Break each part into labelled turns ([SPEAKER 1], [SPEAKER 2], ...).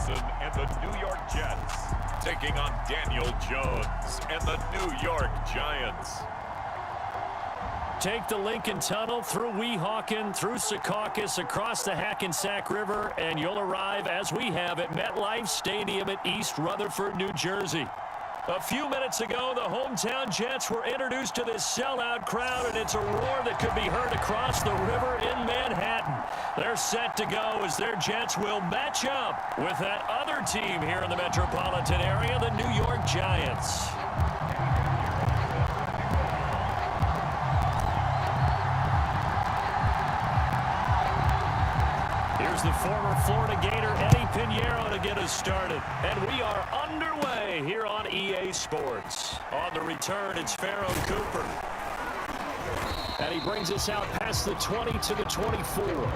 [SPEAKER 1] Wilson and the New York Jets taking on Daniel Jones and the New York Giants.
[SPEAKER 2] Take the Lincoln Tunnel through Weehawken, through Secaucus, across the Hackensack River, and you'll arrive, as we have, at MetLife Stadium at East Rutherford, New Jersey. A few minutes ago, the hometown Jets were introduced to this sellout crowd, and it's a roar that could be heard across the river in Manhattan. They're set to go as their Jets will match up with that other team here in the metropolitan area, the New York Giants. Here's the former Florida Gator Eddie Pinheiro to get us started. And we are underway here on EA Sports. On the return, it's Pharaoh Cooper. And he brings us out past the 20 to the 24.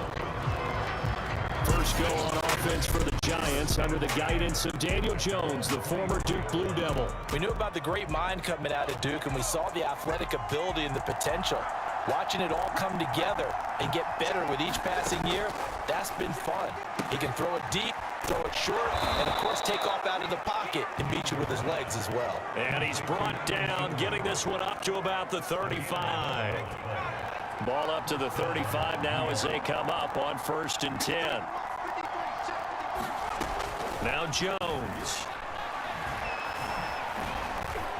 [SPEAKER 2] First go on offense for the Giants under the guidance of Daniel Jones, the former Duke Blue Devil.
[SPEAKER 3] We knew about the great mind coming out of Duke, and we saw the athletic ability and the potential. Watching it all come together and get better with each passing year, that's been fun. He can throw it deep, throw it short, and, of course, take off out of the pocket and beat you with his legs as well.
[SPEAKER 2] And he's brought down, getting this one up to about the 35. Ball up to the 35 now as they come up on 1st and 10. Now Jones.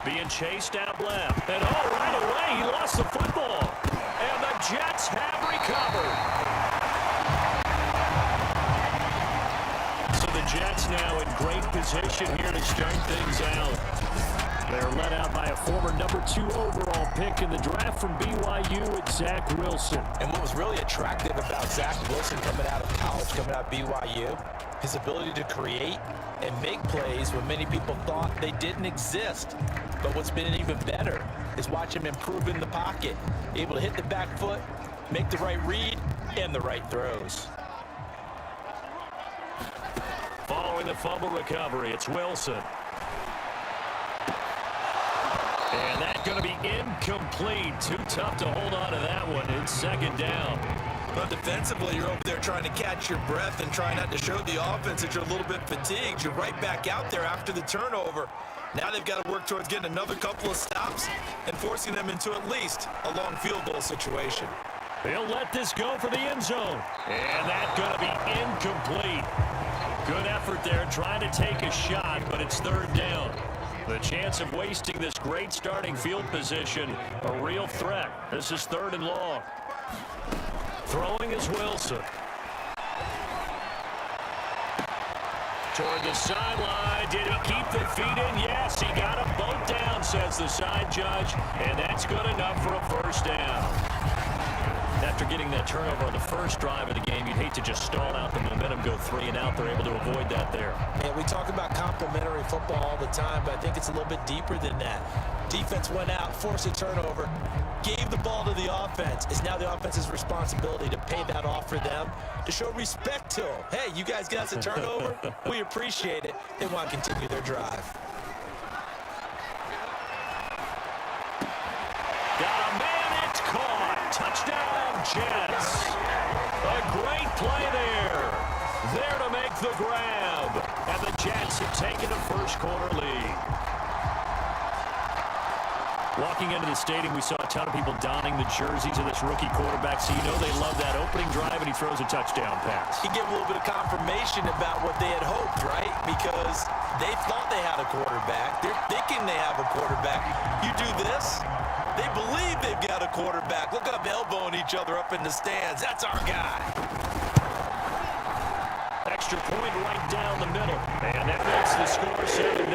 [SPEAKER 2] Being chased out left. And right away, he lost the football. And the Jets have recovered. So the Jets now in great position here to start things out. They're led out by a former number 2 overall pick in the draft from BYU, it's Zach Wilson.
[SPEAKER 3] And what was really attractive about Zach Wilson coming out of college, coming out of BYU, his ability to create and make plays when many people thought they didn't exist. But what's been even better is watch him improve in the pocket, able to hit the back foot, make the right read, and the right throws.
[SPEAKER 2] Following the fumble recovery, it's Wilson. And that's going to be incomplete. Too tough to hold on to that one. It's 2nd down.
[SPEAKER 4] But defensively, you're over there trying to catch your breath and trying not to show the offense that you're a little bit fatigued. You're right back out there after the turnover. Now they've got to work towards getting another couple of stops and forcing them into at least a long field goal situation.
[SPEAKER 2] They'll let this go for the end zone. And that's going to be incomplete. Good effort there trying to take a shot, but it's 3rd down. The chance of wasting this great starting field position, a real threat. This is 3rd and long. Throwing is Wilson. Toward the sideline. Did he keep the feet in? Yes, he got them both down, says the side judge. And that's good enough for a 1st down. After getting that turnover on the first drive of the game, you'd hate to just stall out the momentum, go 3 and out. They're able to avoid that there.
[SPEAKER 3] Yeah, we talk about complementary football all the time, but I think it's a little bit deeper than that. Defense went out, forced a turnover, gave the ball to the offense. It's now the offense's responsibility to pay that off for them, to show respect to them. Hey, you guys got us a turnover? We appreciate it. They want to continue their drive.
[SPEAKER 2] Got a man, it's caught. Touchdown, Jets. A great play there. There to make the grab. And the Jets have taken a 1st quarter lead. Walking into the stadium, we saw a ton of people donning the jerseys of this rookie quarterback, so you know they love that opening drive, and he throws a touchdown pass.
[SPEAKER 3] He gave a little bit of confirmation about what they had hoped, right? Because they thought they had a quarterback. They're thinking they have a quarterback. You do this, they believe they've got a quarterback. Look up, elbowing each other up in the stands. That's our guy.
[SPEAKER 2] Extra point right down the middle, and that makes the score 7-0.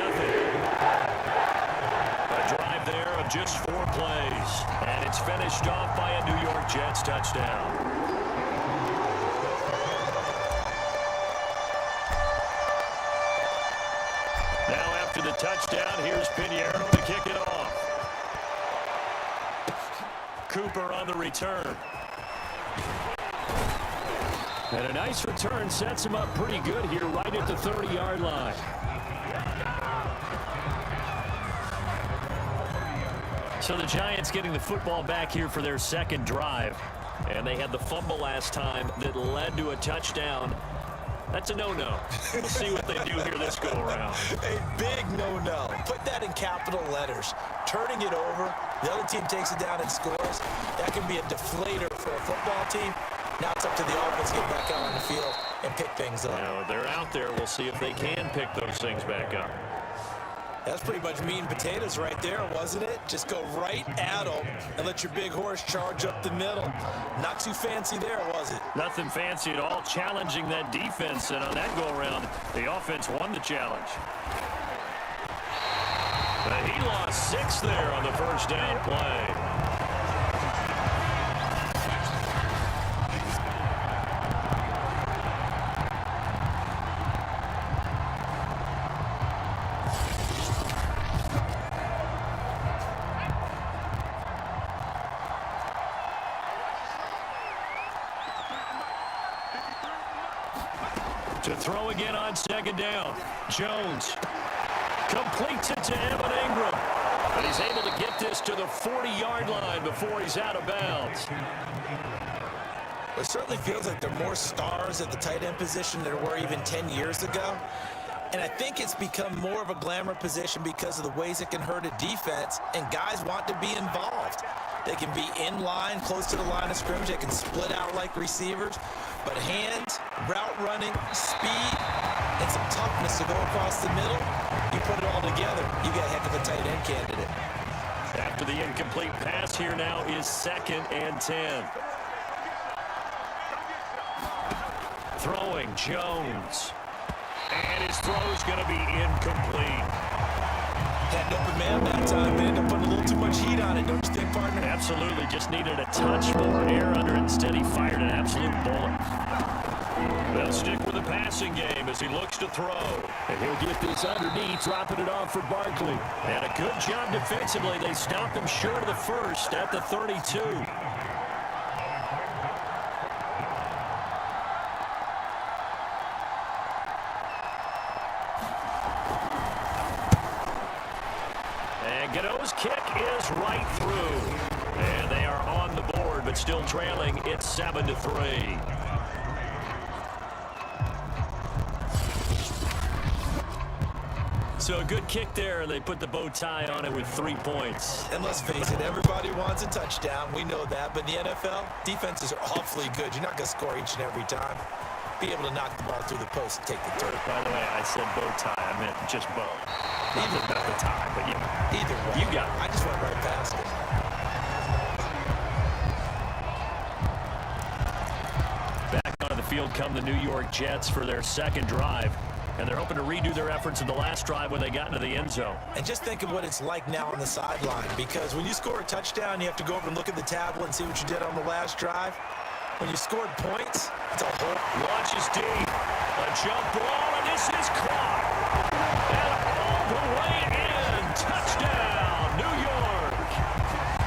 [SPEAKER 2] Drive there of just 4 plays. And it's finished off by a New York Jets touchdown. Now after the touchdown, here's Pinheiro to kick it off. Cooper on the return. And a nice return sets him up pretty good here right at the 30-yard line. So the Giants getting the football back here for their 2nd drive. And they had the fumble last time that led to a touchdown. That's a no-no. We'll see what they do here this go-around.
[SPEAKER 4] A big no-no. Put that in capital letters. Turning it over, the other team takes it down and scores. That can be a deflator for a football team. Now it's up to the offense to get back out on the field and pick things up.
[SPEAKER 2] Now, they're out there. We'll see if they can pick those things back up.
[SPEAKER 4] That's pretty much meat and potatoes right there, wasn't it? Just go right at them and let your big horse charge up the middle. Not too fancy there, was it?
[SPEAKER 2] Nothing fancy at all, challenging that defense. And on that go-around, the offense won the challenge. But he lost 6 there on the first down play. To throw again on second down. Jones completes it to Evan Ingram. But he's able to get this to the 40-yard line before he's out of bounds.
[SPEAKER 4] It certainly feels like there are more stars at the tight end position than there were even 10 years ago. And I think it's become more of a glamour position because of the ways it can hurt a defense, and guys want to be involved. They can be in line, close to the line of scrimmage. They can split out like receivers. But hands, route running, speed, and some toughness to go across the middle, you put it all together, you got a heck of a tight end candidate.
[SPEAKER 2] After the incomplete pass, here now is 2nd and 10. Throwing, Jones. And his throw is going to be incomplete.
[SPEAKER 4] Had an open man that time, man. Ended up putting a little too much heat on it, don't you think, partner?
[SPEAKER 2] Absolutely. Just needed a touch more air under it. Instead, he fired an absolute bullet. They'll stick with the passing game as he looks to throw. And he'll get this underneath, dropping it off for Barkley. And a good job defensively. They stopped him short of the first at the 32. Godot's kick is right through. And they are on the board, but still trailing. It's 7-3. So a good kick there. They put the bow tie on it with 3 points.
[SPEAKER 4] And let's face it, everybody wants a touchdown. We know that. But in the NFL, defenses are awfully good. You're not going to score each and every time. Be able to knock the ball through the post and take the dirt.
[SPEAKER 2] By the way, I said bow tie. I meant just bow.
[SPEAKER 4] Either
[SPEAKER 2] Not the tie, but yeah.
[SPEAKER 4] Either way.
[SPEAKER 2] You got it.
[SPEAKER 4] I just went right past it.
[SPEAKER 2] Back onto the field come the New York Jets for their second drive. And they're hoping to redo their efforts in the last drive when they got into the end zone.
[SPEAKER 4] And just think of what it's like now on the sideline. Because when you score a touchdown, you have to go over and look at the tablet and see what you did on the last drive. When you scored points, it's a whole...
[SPEAKER 2] Launch is deep. A jump ball, and this is caught. And all the way in. Touchdown, New York.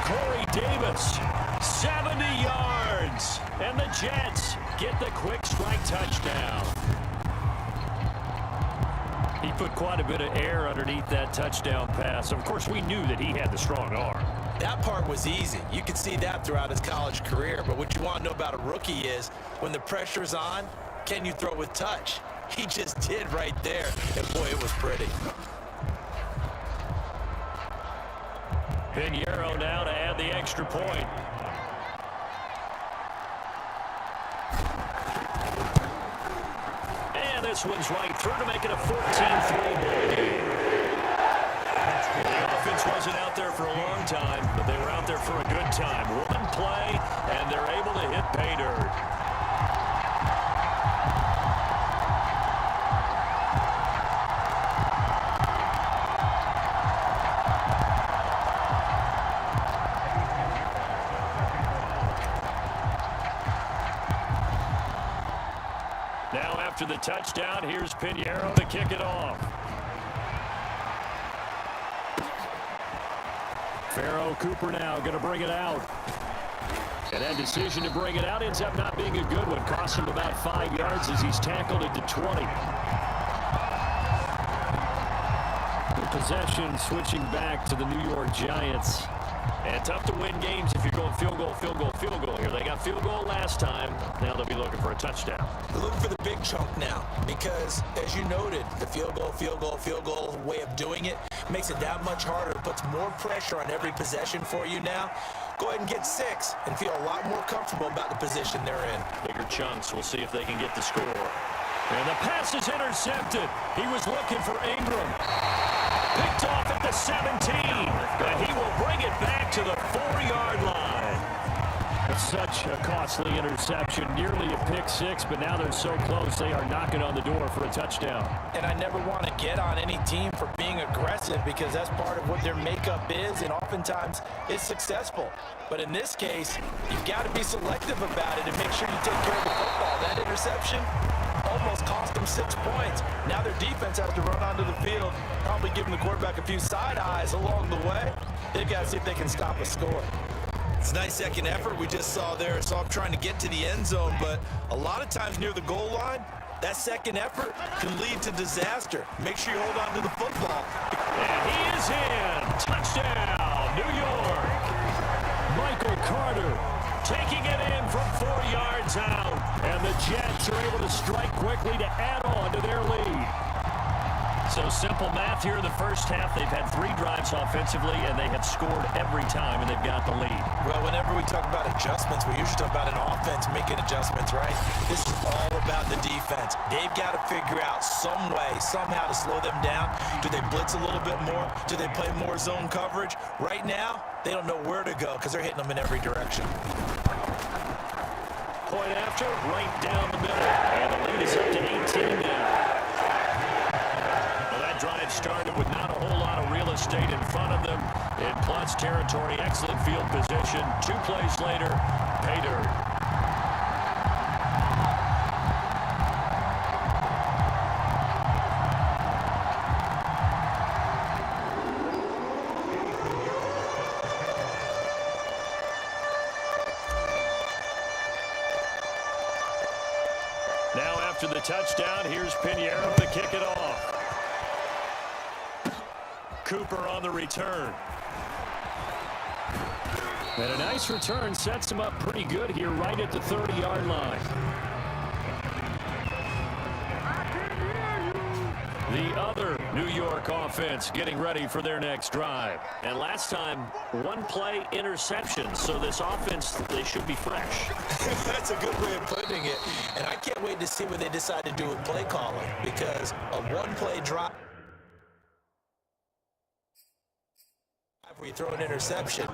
[SPEAKER 2] Corey Davis, 70 yards. And the Jets get the quick strike touchdown. He put quite a bit of air underneath that touchdown pass. Of course, we knew that he had the strong arm.
[SPEAKER 4] That part was easy. You could see that throughout his college career. But what you want to know about a rookie is when the pressure's on, can you throw with touch? He just did right there. And boy, it was pretty.
[SPEAKER 2] Pinheiro now to add the extra point. And this one's right through to make it a 14-3 ball game. The offense wasn't out there for a long time, but they were out there for a good time. One play, and they're able to hit pay dirt. Now after the touchdown, here's Pinheiro to kick it off. Farrell Cooper now going to bring it out. And that decision to bring it out ends up not being a good one. Cost him about 5 yards as he's tackled into 20. The possession switching back to the New York Giants. And tough to win games if you're going field goal, field goal, field goal here. They got field goal last time. Now they'll be looking for a touchdown.
[SPEAKER 3] They're looking for the big chunk now because, as you noted, the field goal way of doing it makes it that much harder, puts more pressure on every possession for you now. Go ahead and get 6 and feel a lot more comfortable about the position they're in.
[SPEAKER 2] Bigger chunks. We'll see if they can get the score. And the pass is intercepted. He was looking for Ingram. Picked off at the 17. And he will bring it back to the 4-yard line. It's such a costly interception. Nearly a pick 6, but now they're so close they are knocking on the door for a touchdown.
[SPEAKER 3] And I never want to get on any team for being aggressive because that's part of what their makeup is, and oftentimes it's successful. But in this case, you've got to be selective about it and make sure you take care of the football. That interception almost cost them 6 points. Now their defense has to run onto the field, probably giving the quarterback a few side eyes along the way. They've got to see if they can stop a score.
[SPEAKER 4] It's a nice second effort we just saw there. It's off trying to get to the end zone, but a lot of times near the goal line, that second effort can lead to disaster. Make sure you hold on to the football.
[SPEAKER 2] And he is in. Touchdown, New York. Michael Carter taking it in from 4 yards out. And the Jets are able to strike quickly to add on to their lead. So simple math here in the first half. They've had 3 drives offensively, and they have scored every time, and they've got the lead.
[SPEAKER 3] Well, whenever we talk about adjustments, we usually talk about an offense making adjustments, right? This is all about the defense. They've got to figure out some way, somehow to slow them down. Do they blitz a little bit more? Do they play more zone coverage? Right now, they don't know where to go because they're hitting them in every direction.
[SPEAKER 2] Point after, right down the middle. And the lead is up to 18 now. Drive started with not a whole lot of real estate in front of them. In plus territory, excellent field position. 2 plays later, pay dirt. Now after the touchdown, here's Pinheiro to kick it off. Cooper on the return. And a nice return sets him up pretty good here right at the 30-yard line. The other New York offense getting ready for their next drive. And last time, 1-play interception. So this offense, they should be fresh.
[SPEAKER 3] That's a good way of putting it. And I can't wait to see what they decide to do with play calling because a 1-play drop where you throw an interception.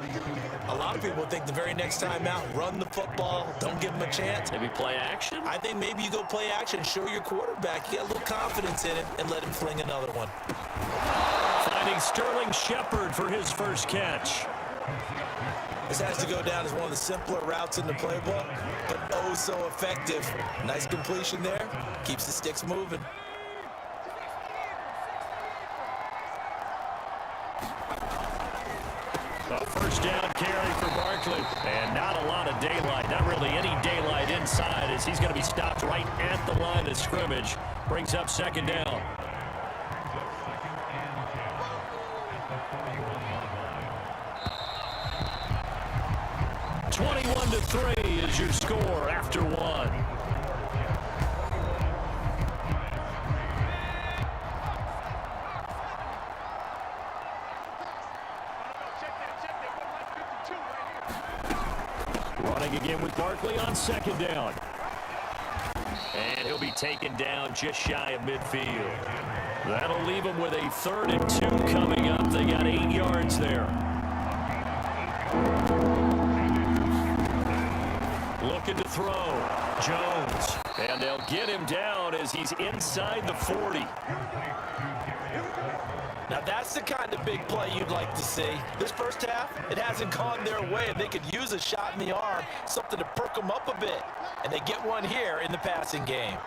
[SPEAKER 3] A lot of people think the very next time out, run the football, don't give them a chance.
[SPEAKER 2] Maybe play action?
[SPEAKER 3] I think maybe you go play action, show your quarterback, you got a little confidence in it, and let him fling another one.
[SPEAKER 2] Finding Sterling Shepard for his first catch.
[SPEAKER 3] This has to go down as one of the simpler routes in the playbook, but oh so effective. Nice completion there, keeps the sticks moving.
[SPEAKER 2] A first down carry for Barkley. And not a lot of daylight. Not really any daylight inside as he's going to be stopped right at the line of scrimmage. Brings up second down. (21-3) is your score after 1. Again with Barkley on second down. And he'll be taken down just shy of midfield. That'll leave him with a 3rd and 2 coming up. They got 8 yards there. Looking to throw. Jones. And they'll get him down as he's inside the 40.
[SPEAKER 3] Now that's the kind of big play you'd like to see. This first half, it hasn't gone their way, and they could use a shot in the arm, something to perk them up a bit. And they get one here in the passing game.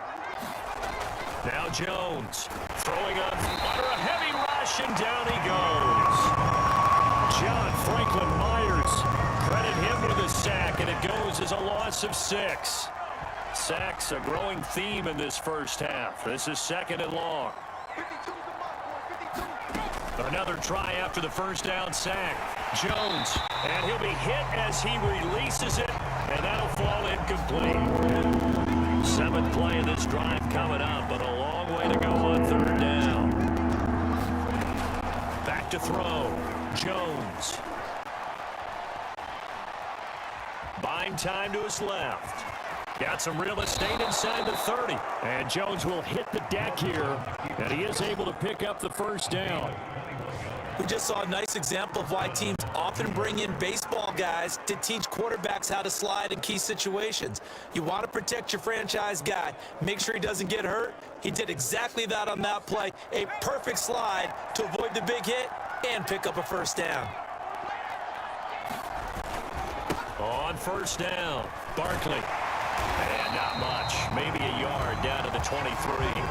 [SPEAKER 2] Now Jones throwing up under a heavy rush, and down he goes. John Franklin Myers, credit him with a sack, and it goes as a loss of 6. Sacks a growing theme in this first half. This is 2nd and long. Another try after the first down sack. Jones And he'll be hit as he releases it, and that'll fall incomplete. Seventh play of this drive coming up, but a long way to go on third down. Back to throw. Jones. Buying time to his left. Got some real estate inside the 30. And Jones will hit the deck here, and he is able to pick up the first down.
[SPEAKER 3] We just saw a nice example of why teams often bring in baseball guys to teach quarterbacks how to slide in key situations. You want to protect your franchise guy. Make sure he doesn't get hurt. He did exactly that on that play. A perfect slide to avoid the big hit and pick up a first down.
[SPEAKER 2] On first down, Barkley. And not much. Maybe a yard down to the 23.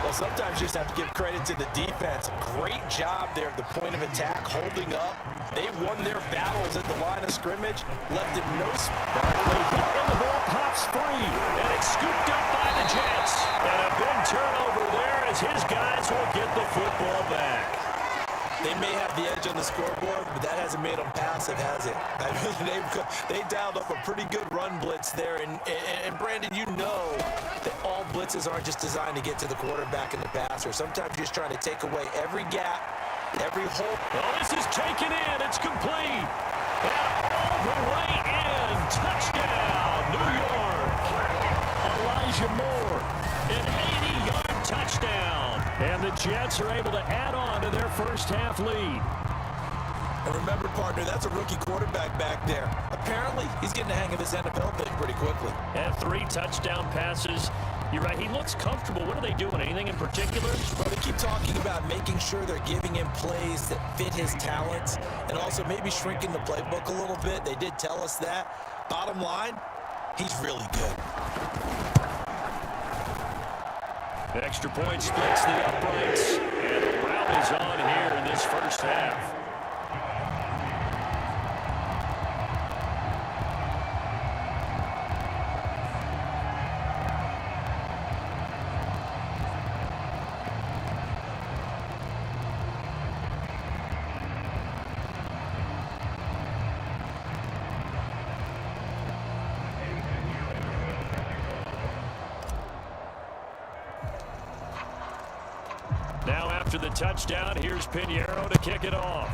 [SPEAKER 3] Well, sometimes you just have to give credit to the defense. Great job there at the point of attack, holding up. They won their battles at the line of scrimmage, left it no spot.
[SPEAKER 2] And the ball pops free, and it's scooped up by the Jets. And a big turnover there as his guys will get the football back.
[SPEAKER 3] They may have the edge on the scoreboard, but that hasn't made them passive, has it? I mean, they dialed up a pretty good run blitz there. And Brandon, you know that all blitzes aren't just designed to get to the quarterback and the passer. Sometimes you're just trying to take away every gap, every hole.
[SPEAKER 2] Oh, this is taken in. It's complete. And all the way in. Touchdown, New York. Elijah Moore, an 80-yard touchdown. And the Jets are able to add on to their first half lead.
[SPEAKER 3] And remember, partner, that's a rookie quarterback back there. Apparently, he's getting the hang of this NFL thing pretty quickly.
[SPEAKER 2] And 3 touchdown passes. You're right, he looks comfortable. What are they doing? Anything in particular?
[SPEAKER 3] Well, they keep talking about making sure they're giving him plays that fit his talents and also maybe shrinking the playbook a little bit. They did tell us that. Bottom line, he's really good.
[SPEAKER 2] Extra point splits the uprights, and the route is on here in this first half. Now after the touchdown, here's Pinheiro to kick it off.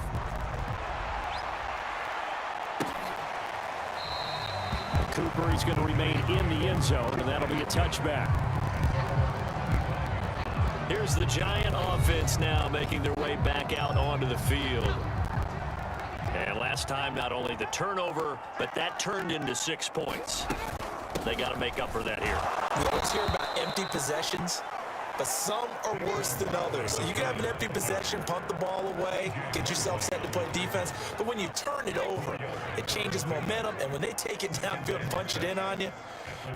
[SPEAKER 2] Cooper is going to remain in the end zone, and that'll be a touchback. Here's the Giant offense now making their way back out onto the field. And last time, not only the turnover, but that turned into 6 points. They got to make up for that here.
[SPEAKER 3] We always hear about empty possessions, but some are worse than others. You can have an empty possession, punt the ball away, get yourself set to play defense, but when you turn it over, it changes momentum, and when they take it downfield and punch it in on you,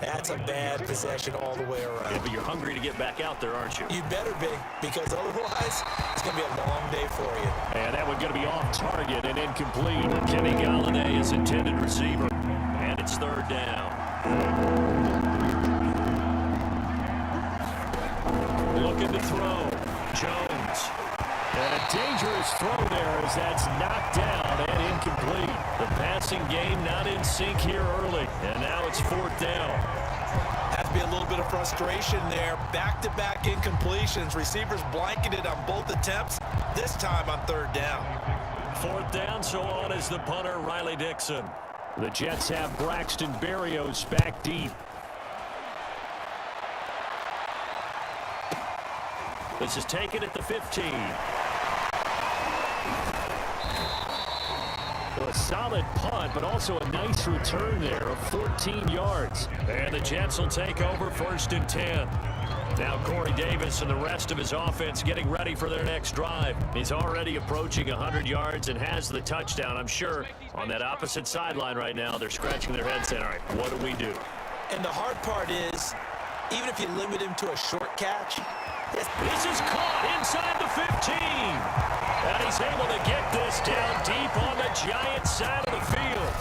[SPEAKER 3] that's a bad possession all the way around.
[SPEAKER 2] Yeah, but you're hungry to get back out there, aren't you?
[SPEAKER 3] You better be, because otherwise, it's going to be a long day for you.
[SPEAKER 2] And that one's going to be off target and incomplete. Kenny Galladay is intended receiver, and it's third down. Looking to throw. Jones. And a dangerous throw there as that's knocked down and incomplete. The passing game not in sync here early. And now it's fourth down.
[SPEAKER 3] Has to be a little bit of frustration there. Back-to-back incompletions. Receivers blanketed on both attempts, this time on third down.
[SPEAKER 2] Fourth down, so on is the punter, Riley Dixon. The Jets have Braxton Berrios back deep. This is taken at the 15. A solid punt, but also a nice return there of 14 yards. And the Jets will take over first and 10. Now Corey Davis and the rest of his offense getting ready for their next drive. He's already approaching 100 yards and has the touchdown. I'm sure on that opposite sideline right now, they're scratching their heads saying, all right, what do we do?
[SPEAKER 3] And the hard part is, even if you limit him to a short catch,
[SPEAKER 2] this is caught inside the 15. And he's able to get this down deep on the Giant side of the field.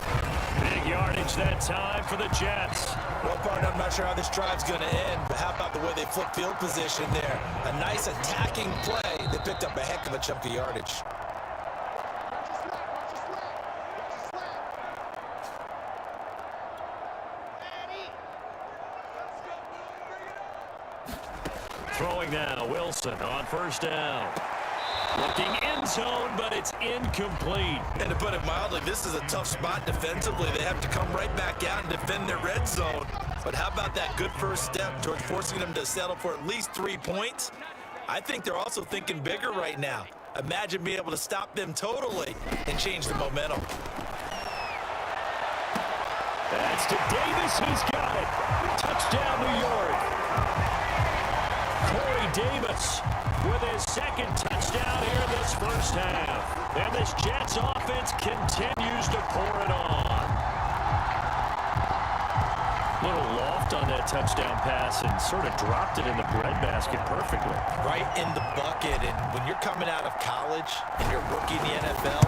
[SPEAKER 2] Big yardage that time for the Jets.
[SPEAKER 3] Well, partner, I'm not sure how this drive's going to end, but how about the way they flip field position there? A nice attacking play. They picked up a heck of a chunk of yardage.
[SPEAKER 2] Throwing now, Wilson on first down. Looking end zone, but it's incomplete.
[SPEAKER 4] And to put it mildly, this is a tough spot defensively. They have to come right back out and defend their red zone. But how about that good first step towards forcing them to settle for at least 3 points? I think they're also thinking bigger right now. Imagine being able to stop them totally and change the momentum.
[SPEAKER 2] That's to Davis. He's got it. Touchdown, New York. Corey Davis with his second touchdown here in this first half. And this Jets offense continues to pour it on. Little loft on that touchdown pass and sort of dropped it in the breadbasket perfectly.
[SPEAKER 4] Right in the bucket. And when you're coming out of college and you're rookie in the NFL,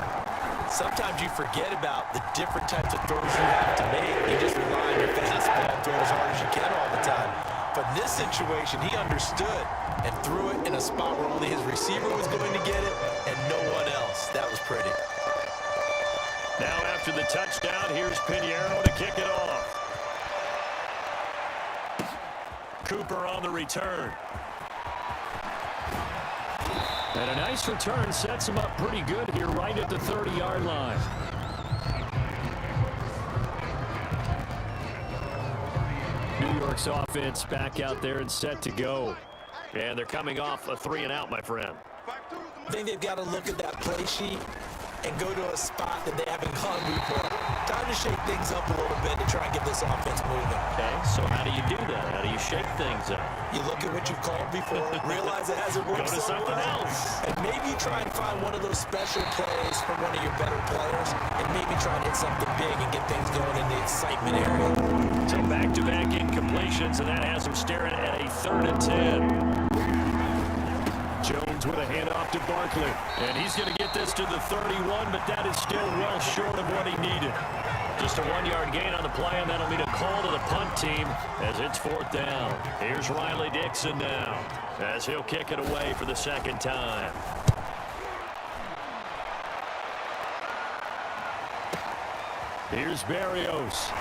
[SPEAKER 4] sometimes you forget about the different types of throws you have to make. You just rely on your fastball and throw as hard as you can all the time. But in this situation, he understood and threw it in a spot where only his receiver was going to get it and no one else. That was pretty.
[SPEAKER 2] Now after the touchdown, here's Pinheiro to kick it off. Cooper on the return. And a nice return sets him up pretty good here right at the 30-yard line. New York's offense back out there and set to go. And they're coming off a 3-and-out, my friend.
[SPEAKER 4] I think they've got to look at that play sheet and go to a spot that they haven't gone before. Time to shake things up a little bit to try and get this offense moving.
[SPEAKER 2] Okay, so how do you do that? How do you shake things up?
[SPEAKER 4] You look at what you've called before, realize it hasn't worked
[SPEAKER 2] Go to
[SPEAKER 4] so
[SPEAKER 2] something
[SPEAKER 4] well,
[SPEAKER 2] else.
[SPEAKER 4] and maybe try and find one of those special plays from one of your better players, and maybe try and hit something big and get things going in the excitement area.
[SPEAKER 2] So back-to-back incompletions, and that has him staring at a 3rd and 10. Jones with a handoff to Barkley, and he's going to get this to the 31, but that is still well short of what he needed. Just a 1-yard gain on the play, and that'll mean a call to the punt team as it's 4th down. Here's Riley Dixon now as he'll kick it away for the 2nd time. Here's Berrios.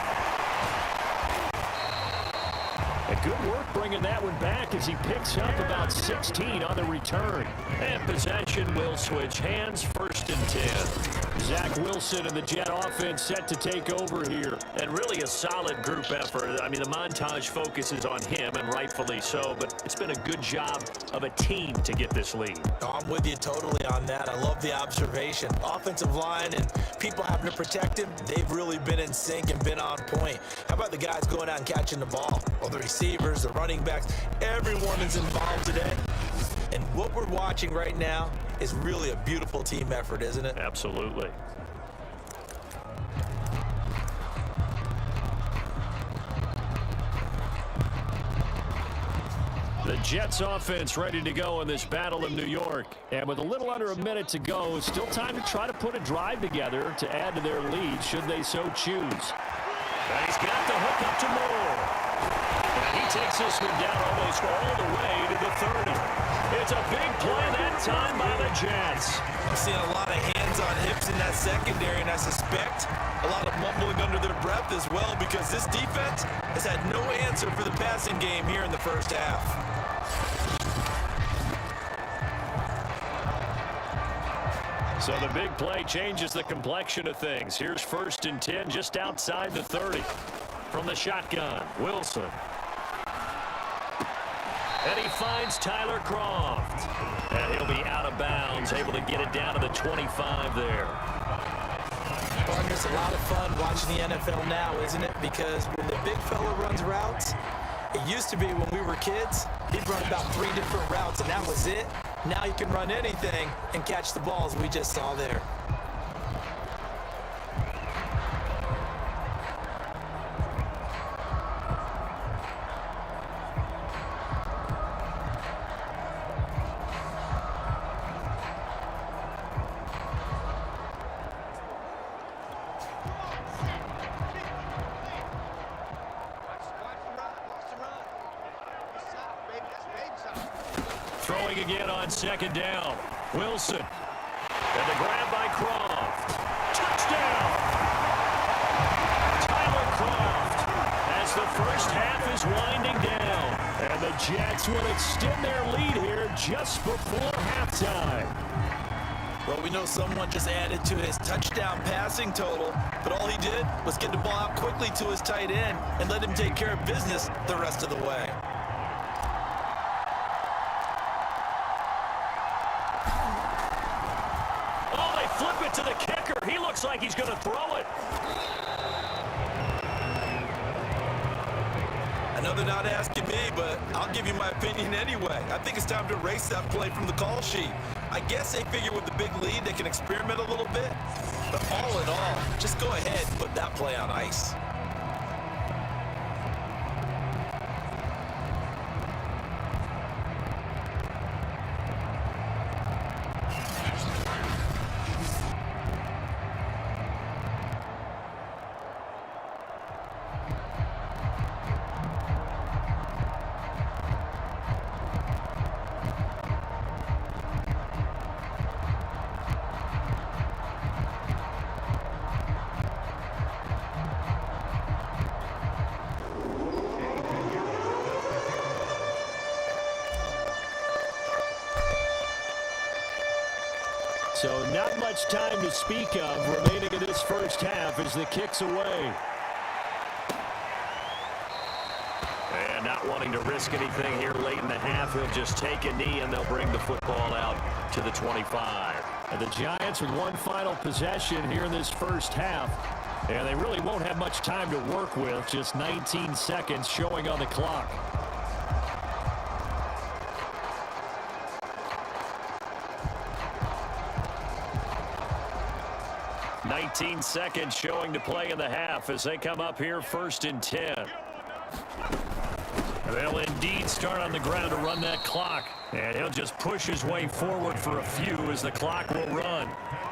[SPEAKER 2] And good work bringing that one back as he picks up about 16 on the return. And possession will switch hands, 1st and 10. Zach Wilson and the Jet offense set to take over here. And really a solid group effort. I mean, the montage focuses on him, and rightfully so, but it's been a good job of a team to get this lead.
[SPEAKER 4] Oh, I'm with you totally on that. I love the observation. Offensive line and people having to protect him, they've really been in sync and been on point. How about the guys going out and catching the ball? Well, the receivers, the running backs, everyone is involved today. And what we're watching right now is really a beautiful team effort, isn't it?
[SPEAKER 2] Absolutely. The Jets offense ready to go in this battle of New York. And with a little under a minute to go, still time to try to put a drive together to add to their lead should they so choose. And he's got the hook up to Moore. And he takes this one down almost all the way to the 30. It's a big play that time by the Jets.
[SPEAKER 4] I'm seeing a lot of hands on hips in that secondary, and I suspect a lot of mumbling under their breath as well, because this defense has had no answer for the passing game here in the first half.
[SPEAKER 2] So the big play changes the complexion of things. Here's 1st and 10 just outside the 30. From the shotgun, Wilson. And he finds Tyler Croft. And he'll be out of bounds, able to get it down to the 25 there.
[SPEAKER 4] Partner, it's a lot of fun watching the NFL now, isn't it? Because when the big fella runs routes, it used to be when we were kids, he'd run about 3 different routes, and that was it. Now you can run anything and catch the balls we just saw there.
[SPEAKER 2] Throwing again on 2nd down. Wilson. And the grab by Croft. Touchdown! Tyler Croft as the first half is winding down. And the Jets will extend their lead here just before halftime.
[SPEAKER 4] Well, we know someone just added to his touchdown passing total, but all he did was get the ball out quickly to his tight end and let him take care of business the rest of the way.
[SPEAKER 2] Oh, they flip it to the kicker. He looks like he's going to throw it.
[SPEAKER 4] I know they're not asking me, but I'll give you my opinion anyway. I think it's time to erase that play from the call sheet. I guess they figure with the big lead they can experiment a little bit. But all in all, just go ahead and put that play on ice.
[SPEAKER 2] So not much time to speak of remaining in this first half as the kick's away. And not wanting to risk anything here late in the half, he'll just take a knee and they'll bring the football out to the 25. And the Giants with one final possession here in this first half. And they really won't have much time to work with, just 19 seconds showing on the clock. 19 seconds showing to play in the half as they come up here 1st and 10. They'll indeed start on the ground to run that clock. And he'll just push his way forward for a few as the clock will run.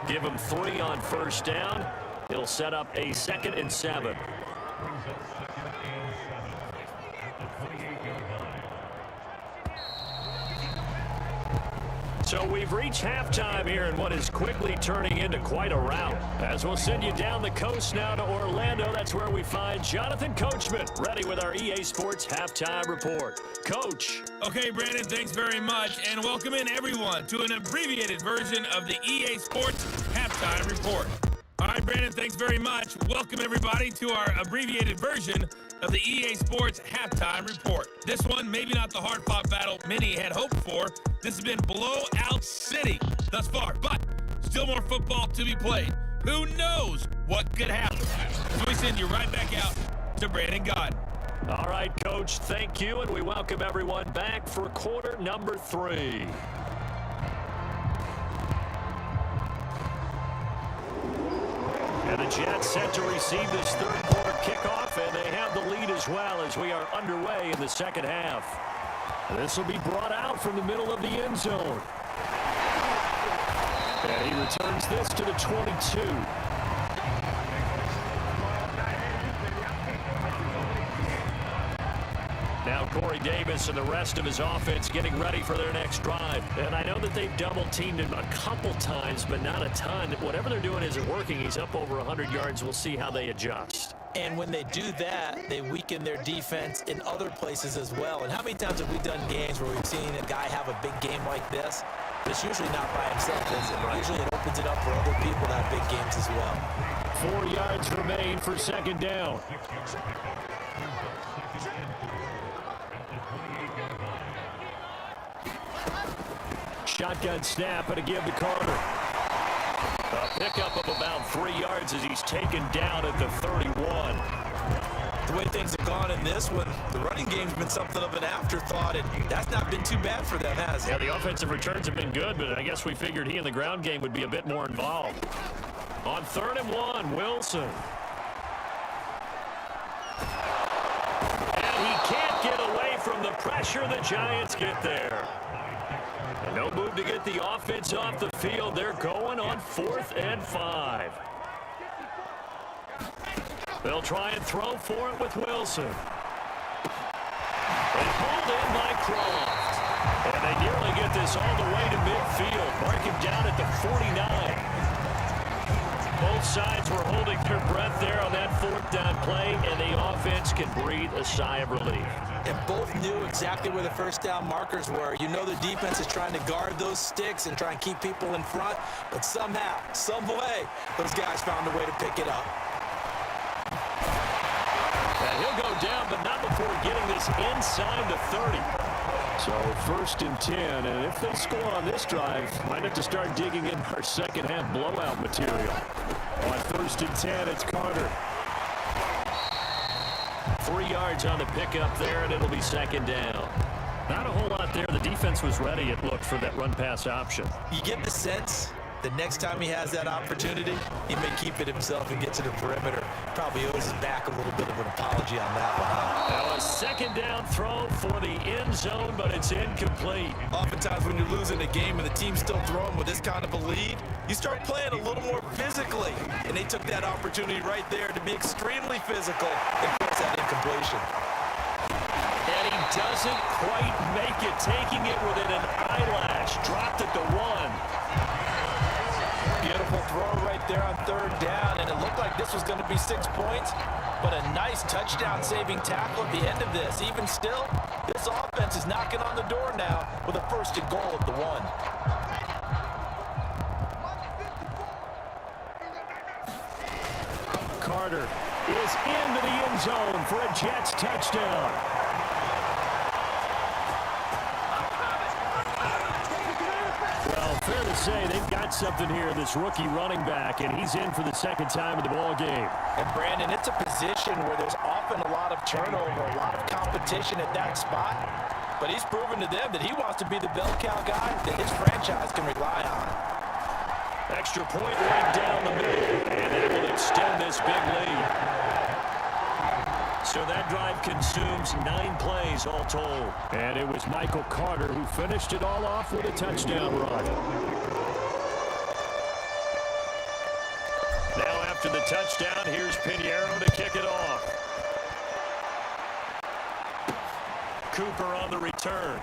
[SPEAKER 2] Give him 3 on 1st down. He'll set up a 2nd and 7. So we've reached halftime here in what is quickly turning into quite a rout. As we'll send you down the coast now to Orlando, that's where we find Jonathan Coachman, ready with our EA Sports Halftime Report. Coach.
[SPEAKER 5] Okay, Brandon, thanks very much, and welcome in everyone to an abbreviated version of the EA Sports Halftime Report. All right, Brandon, thanks very much. Welcome everybody to our abbreviated version of the EA Sports Halftime Report. This one, maybe not the hard-fought battle many had hoped for. This has been blowout city thus far, but still more football to be played. Who knows what could happen? So we send you right back out to Brandon Gaudin.
[SPEAKER 2] All right, Coach, thank you, and we welcome everyone back for quarter number 3. And the Jets set to receive this third quarter kickoff, and they have the lead as well as we are underway in the second half. This will be brought out from the middle of the end zone. And he returns this to the 22. Now Corey Davis and the rest of his offense getting ready for their next drive. And I know that they've double-teamed him a couple times, but not a ton. Whatever they're doing isn't working. He's up over 100 yards. We'll see how they adjust.
[SPEAKER 3] And when they do that, they weaken their defense in other places as well. And how many times have we done games where we've seen a guy have a big game like this? But it's usually not by himself, is it? Right. Usually it opens it up for other people to have big games as well.
[SPEAKER 2] 4 yards remain for second down. Shotgun snap and a give to Carter. A pickup of about 3 yards as he's taken down at the 31.
[SPEAKER 4] The way things have gone in this one, the running game's been something of an afterthought, and that's not been too bad for them, has it?
[SPEAKER 2] Yeah, the offensive returns have been good, but I guess we figured he in the ground game would be a bit more involved. On 3rd and 1, Wilson. And he can't get away from the pressure the Giants get there. And no move to get the offense off the field. They're going on 4th and 5. They'll try and throw for it with Wilson. And pulled in by Croft. And they nearly get this all the way to midfield. Mark him down at the 49. Both Both sides were holding their breath there on that fourth down play, and the offense can breathe a sigh of relief.
[SPEAKER 3] And both knew exactly where the first down markers were. You know the defense is trying to guard those sticks and try and keep people in front, but somehow, some way, those guys found a way to pick it up.
[SPEAKER 2] And he'll go down, but not before getting this inside the 30. So 1st and 10, and if they score on this drive, might have to start digging in our second half blowout material. On 1st and 10, it's Carter. 3 yards on the pickup there, and it'll be 2nd down. Not a whole lot there. The defense was ready, it looked, for that run-pass option.
[SPEAKER 3] You get the sense the next time he has that opportunity, he may keep it himself and get to the perimeter. Probably owes his back a little bit of an apology on that one.
[SPEAKER 2] Now a 2nd down throw for the end zone, but it's incomplete.
[SPEAKER 4] Oftentimes when you're losing a game and the team's still throwing with this kind of a lead, you start playing a little more physically. And they took that opportunity right there to be extremely physical and force that incompletion.
[SPEAKER 2] And he doesn't quite make it, taking it within an eyelash. Dropped at the 1.
[SPEAKER 3] Beautiful throw right there on 3rd down, and it looked like this was going to be 6 points, but a nice touchdown-saving tackle at the end of this. Even still, this offense is knocking on the door now with a 1st and goal at the 1.
[SPEAKER 2] Carter is into the end zone for a Jets touchdown. Well, fair to say they've got something here, this rookie running back, and he's in for the 2nd time of the ball game.
[SPEAKER 3] And Brandon, it's a position where there's often a lot of turnover, a lot of competition at that spot, but he's proven to them that he wants to be the bell cow guy that his franchise can rely on.
[SPEAKER 2] Extra point right down the middle, and that will extend this big lead. So that drive consumes 9 plays all told. And it was Michael Carter who finished it all off with a touchdown run. Now after the touchdown, here's Pinheiro to kick it off. Cooper on the return.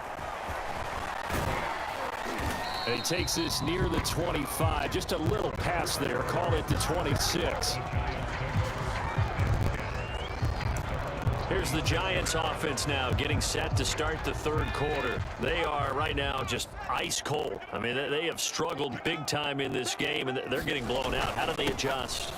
[SPEAKER 2] And he takes this near the 25. Just a little pass there. Call it the 26. Here's the Giants offense now getting set to start the 3rd quarter. They are right now just ice cold. I mean, they have struggled big time in this game, and they're getting blown out. How do they adjust?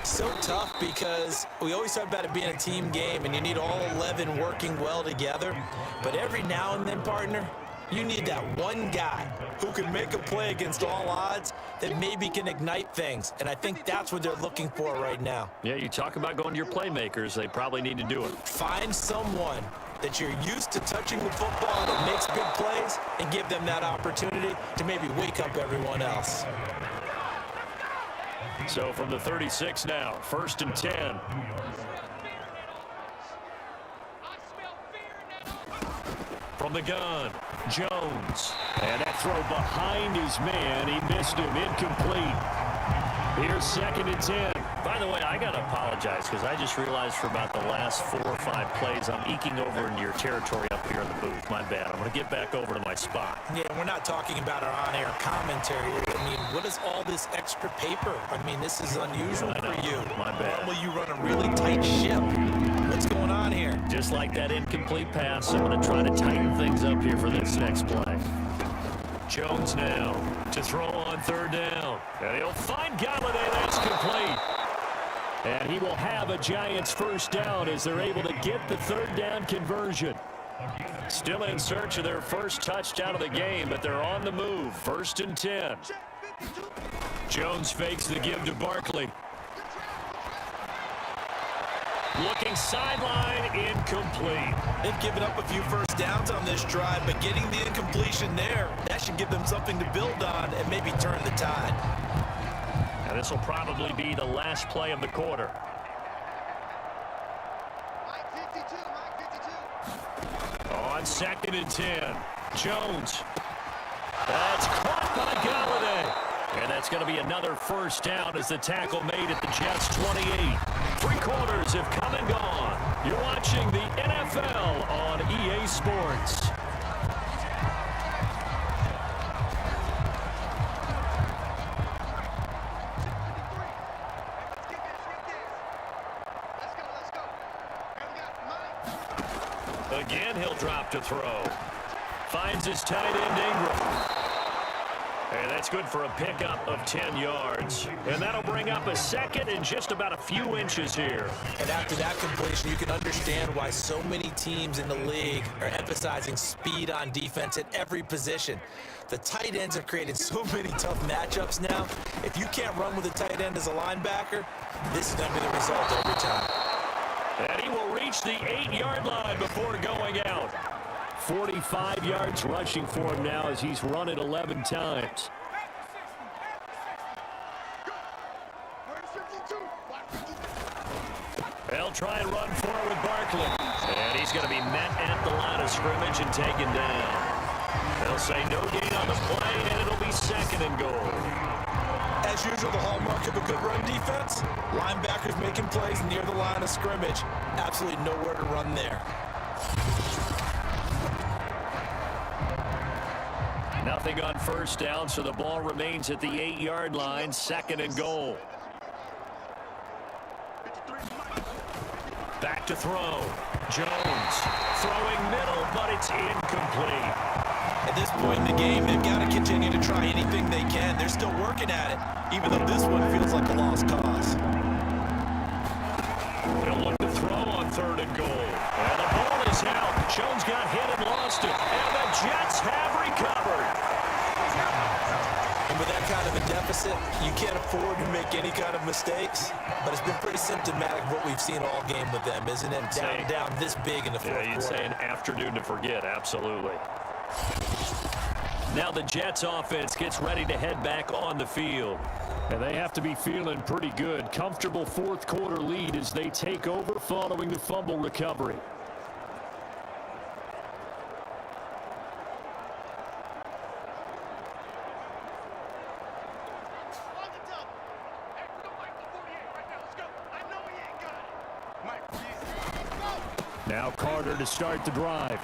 [SPEAKER 3] So tough because we always talk about it being a team game, and you need all 11 working well together. But every now and then, partner, you need that one guy who can make a play against all odds that maybe can ignite things. And I think that's what they're looking for right now.
[SPEAKER 2] Yeah, you talk about going to your playmakers. They probably need to do it.
[SPEAKER 3] Find someone that you're used to touching the football that makes big plays and give them that opportunity to maybe wake up everyone else.
[SPEAKER 2] So from the 36 now, 1st and 10. From the gun, Jones. And that throw behind his man. He missed him. Incomplete. Here's 2nd and 10. By the way, I got to apologize because I just realized for about the last 4 or 5 plays, I'm eking over into your territory up here in the booth. My bad. I'm going to get back over to my spot.
[SPEAKER 3] Yeah, we're not talking about our on-air commentary. I mean, what is all this extra paper? I mean, this is unusual for you.
[SPEAKER 2] My bad.
[SPEAKER 3] Normally you run a really tight ship. What's going on here?
[SPEAKER 2] Just like that incomplete pass, I'm going to try to tighten things up here for this next play. Jones now to throw on 3rd down. And he'll find Galladay. That's complete. And he will have a Giants 1st down as they're able to get the 3rd down conversion. Still in search of their first touchdown of the game, but they're on the move. 1st and 10. Jones fakes the give to Barkley. Looking sideline, incomplete.
[SPEAKER 4] They've given up a few 1st downs on this drive, but getting the incompletion there, that should give them something to build on and maybe turn the tide.
[SPEAKER 2] And this will probably be the last play of the quarter. On 2nd and 10, Jones. That's caught by Galladay. And that's going to be another 1st down as the tackle made at the Jets 28. 3 quarters have come and gone. You're watching the NFL on EA Sports. Again, he'll drop to throw. Finds his tight end, Ingram. And that's good for a pickup of 10 yards. And that'll bring up a second and just about a few inches here.
[SPEAKER 3] And after that completion, you can understand why so many teams in the league are emphasizing speed on defense at every position. The tight ends have created so many tough matchups now. If you can't run with a tight end as a linebacker, this is going to be the result every time.
[SPEAKER 2] And he will reach the 8-yard line before going out. 45 yards rushing for him now as he's run it 11 times. They'll try and run forward with Barkley. And he's going to be met at the line of scrimmage and taken down. They'll say no gain on the play, and it'll be second and goal.
[SPEAKER 3] As usual, the hallmark of a good run defense, linebackers making plays near the line of scrimmage. Absolutely nowhere to run there.
[SPEAKER 2] Nothing on first down, so the ball remains at the 8-yard line, second and goal. Back to throw. Jones throwing middle, but it's incomplete.
[SPEAKER 4] At this point in the game, they've got to continue to try anything they can. They're still working at it, even though this one feels like a lost cause.
[SPEAKER 2] They'll look to throw on third and goal. And the ball is out. Jones got hit and lost it. And the Jets have recovered.
[SPEAKER 3] And with that kind of a deficit, you can't afford to make any kind of mistakes. But it's been pretty symptomatic of what we've seen all game with them, isn't it? Down this big in the fourth quarter.
[SPEAKER 2] You'd say an afternoon to forget, absolutely. Now the Jets offense gets ready to head back on the field. And they have to be feeling pretty good. Comfortable fourth quarter lead as they take over following the fumble recovery. Now Carter to start the drive.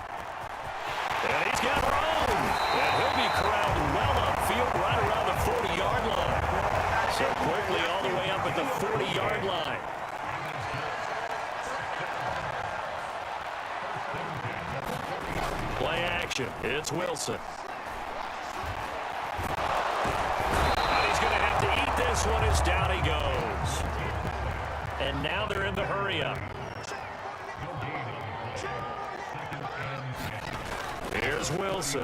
[SPEAKER 2] And he's got room. And he'll be corralled well upfield right around the 40-yard line. So quickly all the way up at the 40-yard line. Play action. It's Wilson. And he's going to have to eat this one as down he goes. And now they're in the hurry-up. Here's Wilson.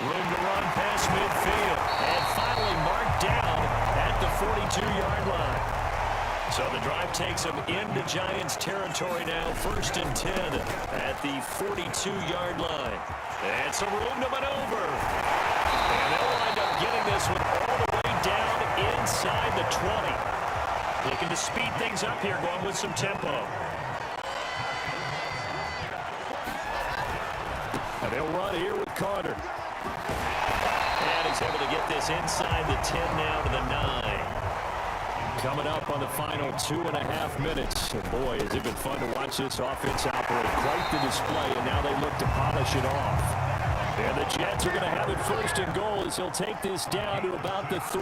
[SPEAKER 2] Room to run past midfield. And finally marked down at the 42-yard line. So the drive takes them into Giants territory now. First and 10 at the 42-yard line. And some room to maneuver. And they'll wind up getting this one all the way down inside the 20. Looking to speed things up here, going with some tempo. And they'll run here with Carter. And he's able to get this inside the 10 now to the 9. Coming up on the final 2.5 minutes. And boy, has it been fun to watch this offense operate. Quite the display, and now they look to polish it off. And the Jets are going to have it first and goal as he'll take this down to about the 3.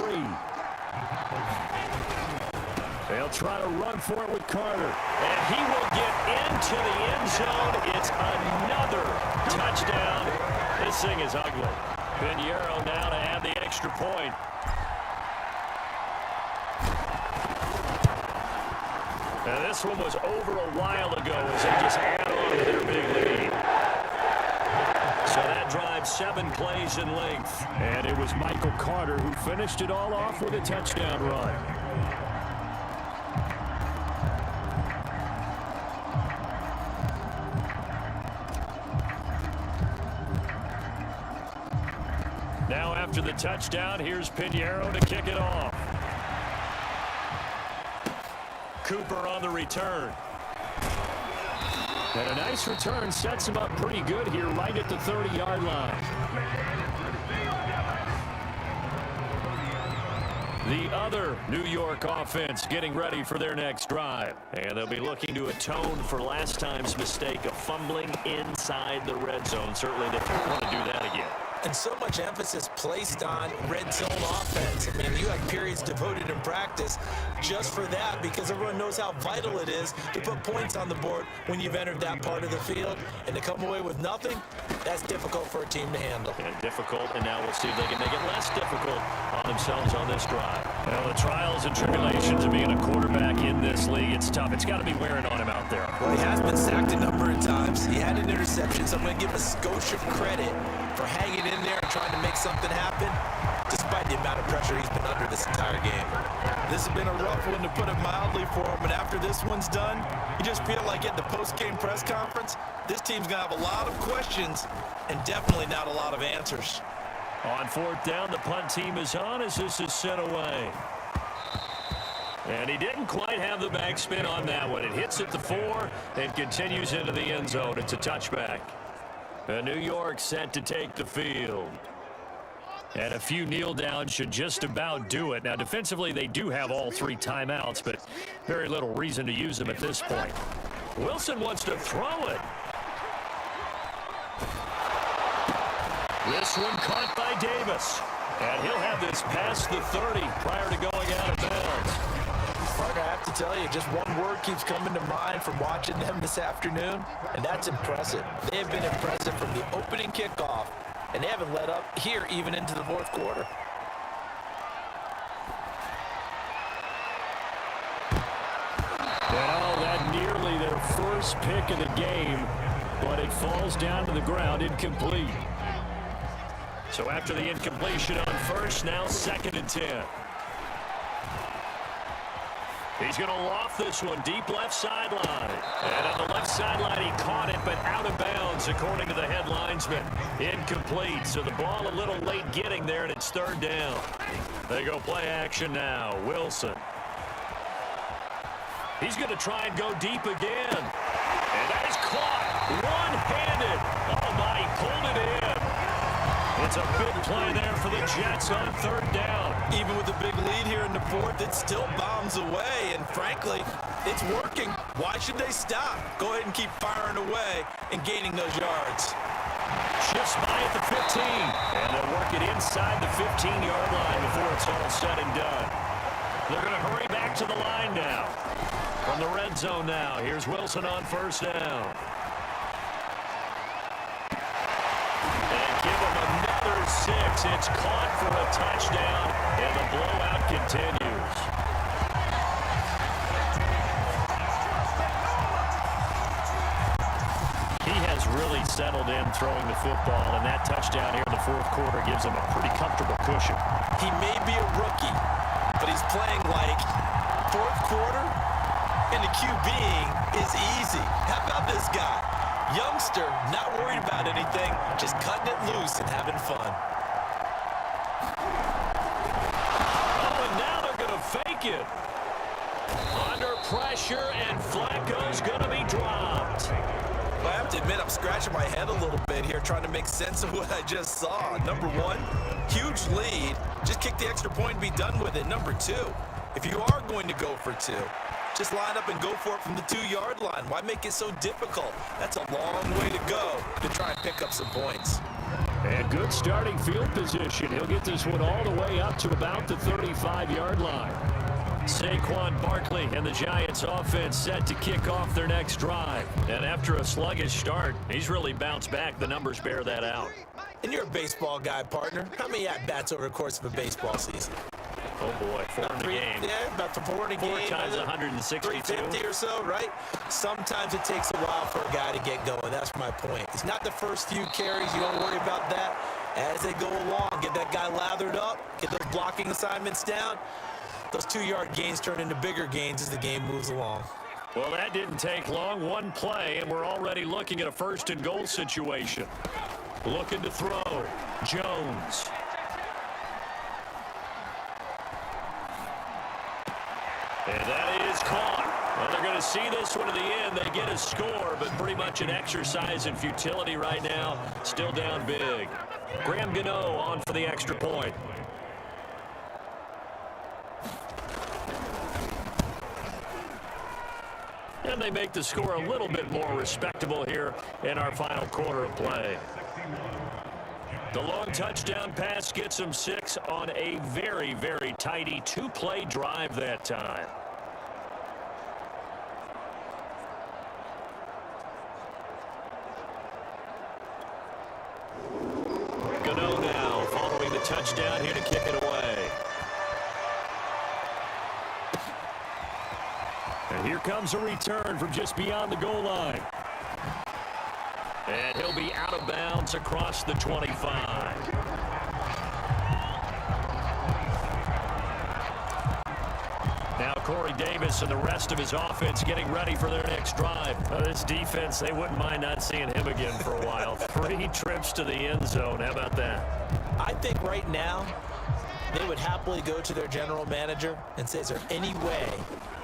[SPEAKER 2] They'll try to run for it with Carter. And he will get into the end zone. It's another touchdown. This thing is ugly. Pinheiro now to add the extra point. Now this one was over a while ago as they just add on to their big lead. So that drives 7 plays in length. And it was Michael Carter who finished it all off with a touchdown run. Now after the touchdown, here's Pinheiro to kick it off. Cooper on the return. And a nice return sets him up pretty good here right at the 30-yard line. The other New York offense getting ready for their next drive. And they'll be looking to atone for last time's mistake of fumbling inside the red zone. Certainly they don't want to do that again.
[SPEAKER 3] And so much emphasis placed on red zone offense. I mean, you have periods devoted in practice just for that because everyone knows how vital it is to put points on the board when you've entered that part of the field. And to come away with nothing, that's difficult for a team to handle.
[SPEAKER 2] And difficult, and now we'll see if they can make it less difficult on themselves on this drive. Well, the trials and tribulations of being a quarterback in this league, it's tough. It's got to be wearing on him out there.
[SPEAKER 4] Well, he has been sacked a number of times. He had an interception, so I'm going to give a skosh of credit for hanging in there and trying to make something happen, despite the amount of pressure he's been under this entire game. This has been a rough one, to put it mildly, for him, and after this one's done, you just feel like at the post-game press conference, this team's going to have a lot of questions and definitely not a lot of answers.
[SPEAKER 2] On fourth down, the punt team is on as this is sent away. And he didn't quite have the backspin on that one. It hits at the 4 and continues into the end zone. It's a touchback. New York set to take the field. And a few kneel downs should just about do it. Now, defensively, they do have all 3 timeouts, but very little reason to use them at this point. Wilson wants to throw it. This one caught by Davis. And he'll have this past the 30 prior to going out of bounds.
[SPEAKER 3] Mark, I have to tell you, just one word keeps coming to mind from watching them this afternoon, and that's impressive. They have been impressive from the opening kickoff, and they haven't let up here even into the fourth quarter.
[SPEAKER 2] And oh, that nearly their first pick of the game, but it falls down to the ground incomplete. So after the incompletion on first, now 2nd and 10. He's going to loft this one deep left sideline. And on the left sideline, he caught it, but out of bounds, according to the head linesman. Incomplete, so the ball a little late getting there, and it's 3rd down. They go play action now. Wilson. He's going to try and go deep again. And that is caught. One-handed. Oh, my, he pulled it in. It's a big play there for the Jets on 3rd down.
[SPEAKER 4] Even with a big lead here in the 4th, it still bombs away, and frankly, it's working. Why should they stop? Go ahead and keep firing away and gaining those yards.
[SPEAKER 2] Shifts by at the 15, and they'll work it inside the 15-yard line before it's all said and done. They're going to hurry back to the line now. From the red zone now, here's Wilson on 1st down. Another 6. It's caught for a touchdown, and the blowout continues. He has really settled in throwing the football, and that touchdown here in the 4th quarter gives him a pretty comfortable cushion.
[SPEAKER 4] He may be a rookie, but he's playing like 4th quarter, and the QBing is easy. How about this guy? Youngster, not worried about anything, just cutting it loose and having fun.
[SPEAKER 2] Oh, and now they're going to fake it. Under pressure, and Flacco's going to be dropped.
[SPEAKER 4] Well, I have to admit, I'm scratching my head a little bit here trying to make sense of what I just saw. Number 1, huge lead. Just kick the extra point and be done with it. Number 2, if you are going to go for 2, just line up and go for it from the 2-yard line. Why make it so difficult? That's a long way to go to try and pick up some points.
[SPEAKER 2] And good starting field position. He'll get this one all the way up to about the 35-yard line. Saquon Barkley and the Giants offense set to kick off their next drive. And after a sluggish start, he's really bounced back. The numbers bear that out.
[SPEAKER 3] And you're a baseball guy, partner. How many at-bats over the course of a baseball season?
[SPEAKER 2] Oh, boy, 4 in the game.
[SPEAKER 3] Yeah, about the 4 in a game.
[SPEAKER 2] 4 times 162.
[SPEAKER 3] 350 or so, right? Sometimes it takes a while for a guy to get going. That's my point. It's not the first few carries. You don't worry about that. As they go along, get that guy lathered up, get those blocking assignments down. Those 2-yard gains turn into bigger gains as the game moves along.
[SPEAKER 2] Well, that didn't take long. One play, and we're already looking at a 1st and goal situation. Looking to throw. Jones. And that is caught. Well, they're going to see this one to the end. They get a score, but pretty much an exercise in futility right now. Still down big. Graham Gano on for the extra point. And they make the score a little bit more respectable here in our final quarter of play. The long touchdown pass gets him 6 on a very, very tidy 2-play drive that time. Gano now following the touchdown here to kick it away. And here comes a return from just beyond the goal line. And he'll be out of bounds across the 25. Now Corey Davis and the rest of his offense getting ready for their next drive. This defense, they wouldn't mind not seeing him again for a while. 3 trips to the end zone. How about that?
[SPEAKER 3] I think right now they would happily go to their general manager and say, is there any way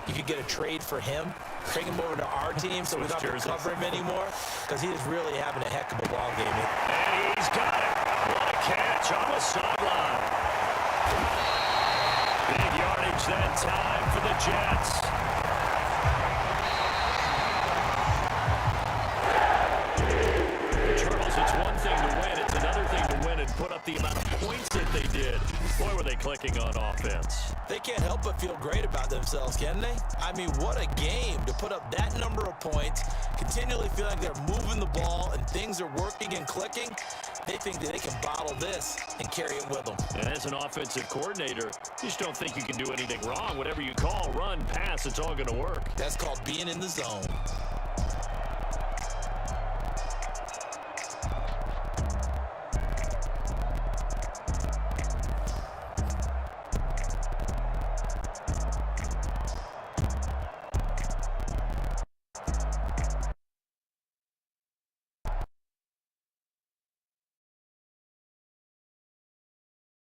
[SPEAKER 3] you could get a trade for him? Bring him over to our team so we don't have to cover him anymore, because he is really having a heck of a ball game.
[SPEAKER 2] And he's got it. What a catch on the sideline. Big yardage that time for the Jets. The Turtles, it's one thing to win. It's another thing to win and put up the amount of points that they did. Boy, were they clicking on offense.
[SPEAKER 3] They can't help but feel great about themselves, can they? I mean, what a game to put up that number of points, continually feel like they're moving the ball and things are working and clicking. They think that they can bottle this and carry it with them.
[SPEAKER 2] And as an offensive coordinator, you just don't think you can do anything wrong. Whatever you call, run, pass, it's all going to work.
[SPEAKER 3] That's called being in the zone.